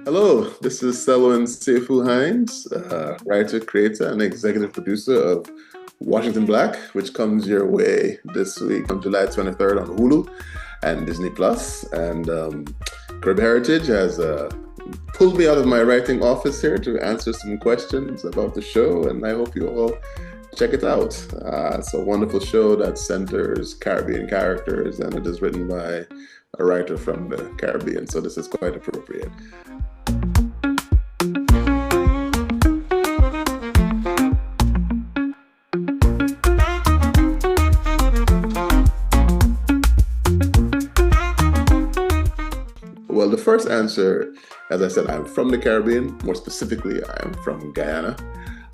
Hello, this is Selwyn Seyfu Hinds, writer, creator, and executive producer of Washington Black, which comes your way this week on July 23rd on Hulu and Disney Plus. And Curb Heritage has pulled me out of my writing office here to answer some questions about the show, and I hope you all check it out. It's a wonderful show that centers Caribbean characters, and it is written by a writer from the Caribbean, so this is quite appropriate. Well, the first answer, as I said, I'm from the Caribbean. More specifically, I am from Guyana.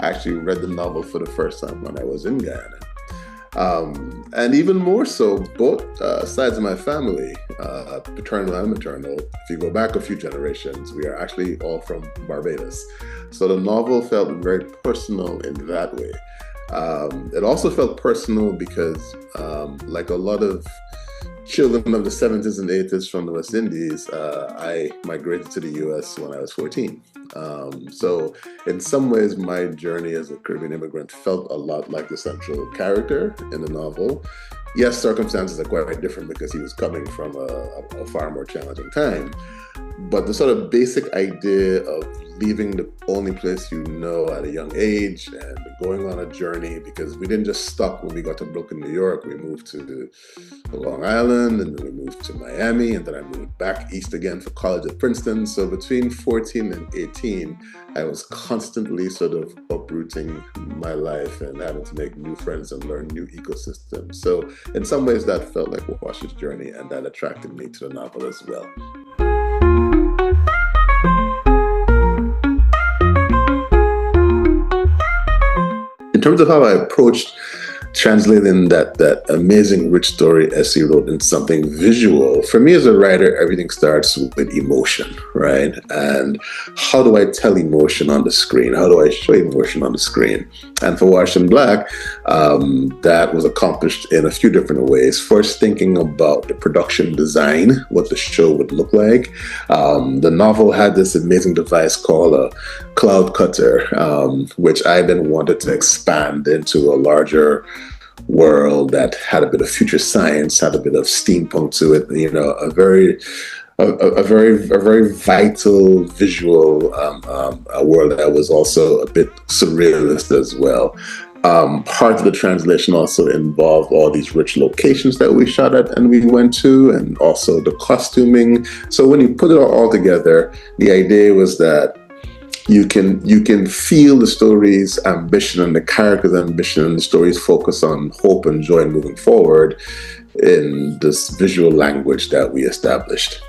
I actually read the novel for the first time when I was in Guyana. And even more so, both sides of my family, paternal and maternal, if you go back a few generations, we are actually all from Barbados. So the novel felt very personal in that way. It also felt personal because, like a lot of children of the 70s and 80s from the West Indies, I migrated to the US when I was 14. So in some ways, my journey as a Caribbean immigrant felt a lot like the central character in the novel. Yes, circumstances are quite different because he was coming from a far more challenging time. But the sort of basic idea of leaving the only place you know at a young age and going on a journey, because we didn't just stop when we got to Brooklyn, New York. We moved to Long Island, and then we moved to Miami, and then I moved back east again for college at Princeton. So between 14 and 18, I was constantly sort of uprooting my life and having to make new friends and learn new ecosystems. So in some ways that felt like Wash's journey, and that attracted me to the novel as well. In terms of how I approached translating that amazing, rich story Essie wrote into something visual, for me as a writer, everything starts with emotion, right? And how do I tell emotion on the screen? How do I show emotion on the screen? And for Washington Black, that was accomplished in a few different ways. First, thinking about the production design, what the show would look like. The novel had this amazing device called a cloud cutter, which I then wanted to expand into a larger world that had a bit of future science, had a bit of steampunk to it. You know, a very vital visual a world that was also a bit surrealist as well. Part of the translation also involved all these rich locations that we shot at and we went to, and also the costuming. So when you put it all together, the idea was that you can feel the story's ambition and the character's ambition and the story's focus on hope and joy and moving forward in this visual language that we established.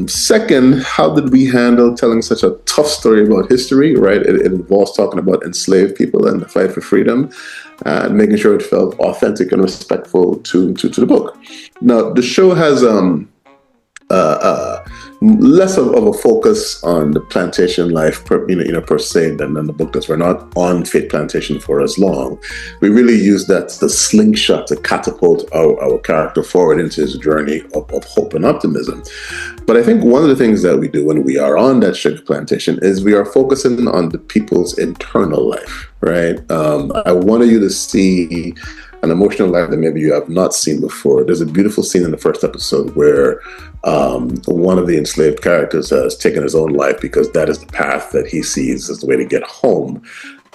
Second, how did we handle telling such a tough story about history, right? It involves talking about enslaved people and the fight for freedom, and making sure it felt authentic and respectful to the book. Now, the show has less of a focus on the plantation life per se than the book does. We're not on Fate Plantation for as long. We really use that the slingshot to catapult our character forward into his journey of hope and optimism. But I think one of the things that we do when we are on that sugar plantation is we are focusing on the people's internal life, right? I wanted you to see an emotional life that maybe you have not seen before. There's a beautiful scene in the first episode where one of the enslaved characters has taken his own life because that is the path that he sees as the way to get home.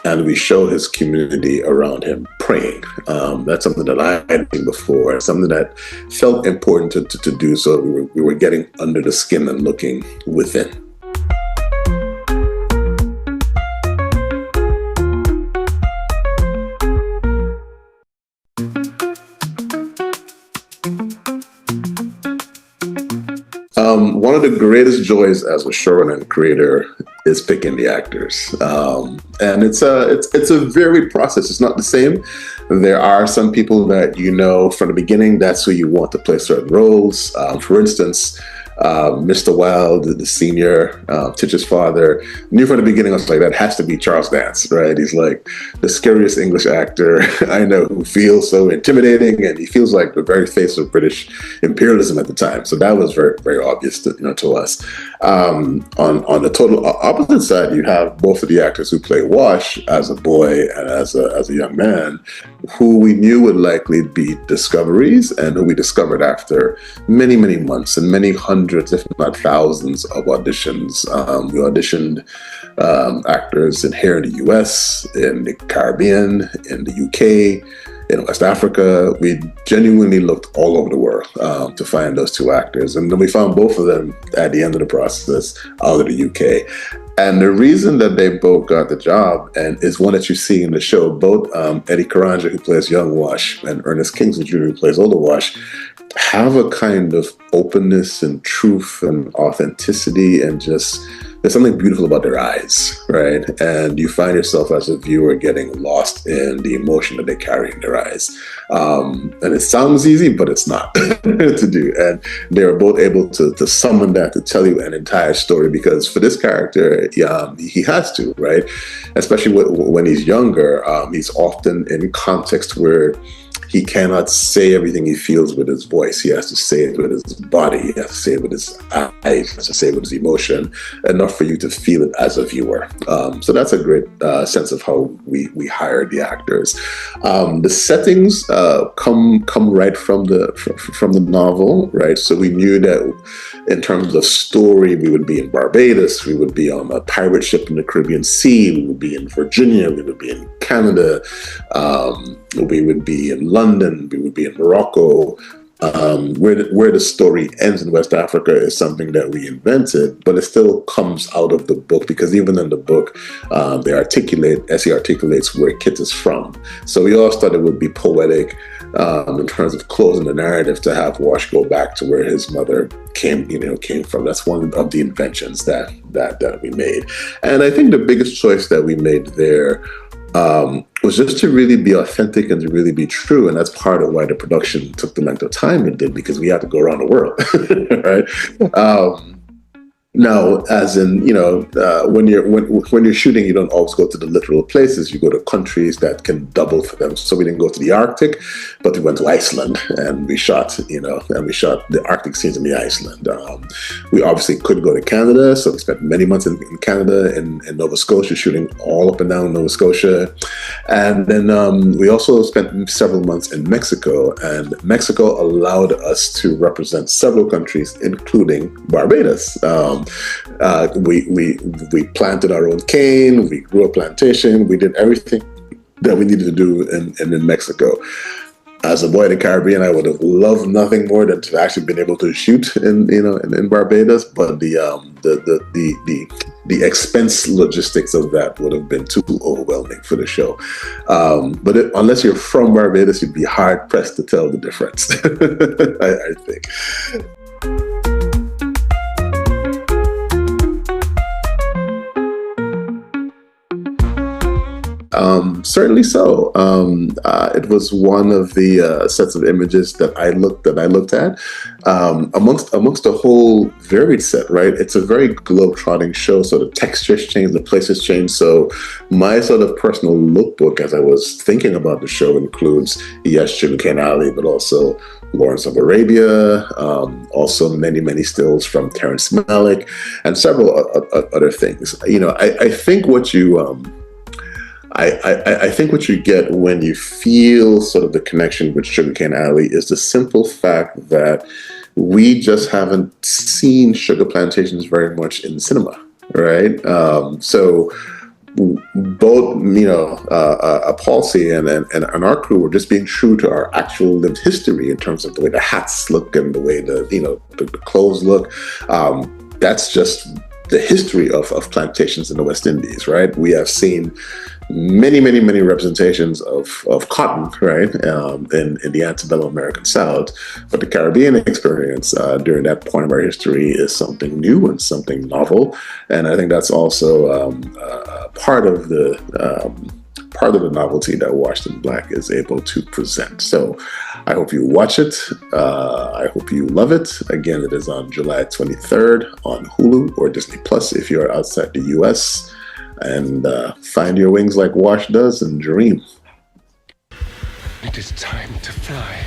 And we show his community around him praying. That's something that I hadn't seen before, something that felt important to do. So we were getting under the skin and looking within. One of the greatest joys as a showrunner and creator is picking the actors, and it's a varied process. It's not the same. There are some people that you know from the beginning that's who you want to play certain roles. For instance, Mr. Wilde, the senior, Titch's father, knew from the beginning, I was like, that has to be Charles Dance, right? He's like the scariest English actor I know, who feels so intimidating, and he feels like the very face of British imperialism at the time. So that was very, very obvious to us. On the total opposite side, you have both of the actors who play Wash as a boy and as a young man, who we knew would likely be discoveries and who we discovered after many, many months and many hundreds, if not thousands, of auditions. We auditioned actors here in the US, in the Caribbean, in the UK, in West Africa. We genuinely looked all over the world to find those two actors. And then we found both of them at the end of the process out of the UK. And the reason that they both got the job, and is one that you see in the show, both Eddie Karanja, who plays young Wash, and Ernest Kingston Jr., who plays older Wash, have a kind of openness and truth and authenticity, and just there's something beautiful about their eyes, right? And you find yourself as a viewer getting lost in the emotion that they carry in their eyes. And it sounds easy, but it's not to do. And they're both able to summon that, to tell you an entire story, because for this character, he has to, right? Especially when he's younger, he's often in context where he cannot say everything he feels with his voice. He has to say it with his body. He has to say it with his eyes. He has to say it with his emotion, enough for you to feel it as a viewer. So that's a great sense of how we hired the actors. The settings come right from the novel, right? So we knew that in terms of story, we would be in Barbados, we would be on a pirate ship in the Caribbean Sea, we would be in Virginia, we would be in Canada, we would be in London, we would be in Morocco. Where the story ends in West Africa is something that we invented, but it still comes out of the book, because even in the book, Essie articulates where Kit is from. So we all thought it would be poetic in terms of closing the narrative to have Wash go back to where his mother came from. That's one of the inventions that we made. And I think the biggest choice that we made there was just to really be authentic and to really be true. And that's part of why the production took the length of time it did, because we had to go around the world, right? Now, as in, when you're shooting, you don't always go to the literal places. You go to countries that can double for them. So we didn't go to the Arctic, but we went to Iceland, and we shot the Arctic scenes in the Iceland. We obviously could go to Canada, so we spent many months in Canada, in Nova Scotia, shooting all up and down Nova Scotia. And then we also spent several months in Mexico, and Mexico allowed us to represent several countries, including Barbados. We planted our own cane, we grew a plantation, we did everything that we needed to do in Mexico. As a boy in the Caribbean, I would have loved nothing more than to actually been able to shoot in Barbados, but the expense logistics of that would have been too overwhelming for the show. But unless you're from Barbados, you'd be hard pressed to tell the difference. I think. Certainly so. It was one of the sets of images that I looked at amongst a whole varied set. Right, it's a very globe-trotting show, so the textures change, the places change. So my sort of personal lookbook, as I was thinking about the show, includes Sugarcane Alley, but also Lawrence of Arabia, also many stills from Terrence Malick, and several other things. I think what you I think what you get when you feel sort of the connection with Sugarcane Alley is the simple fact that we just haven't seen sugar plantations very much in cinema, right? So both, Palsy and our crew were just being true to our actual lived history in terms of the way the hats look and the way the clothes look. That's just the history of plantations in the West Indies, right? We have seen many representations of cotton, right, in the antebellum American South, but the Caribbean experience during that point of our history is something new and something novel, and I think that's also part of the novelty that Washed in Black is able to present. So I hope you watch it. I hope you love it. Again, it is on July 23rd on Hulu or Disney Plus if you're outside the US. And find your wings like Wash does and dream. It is time to fly.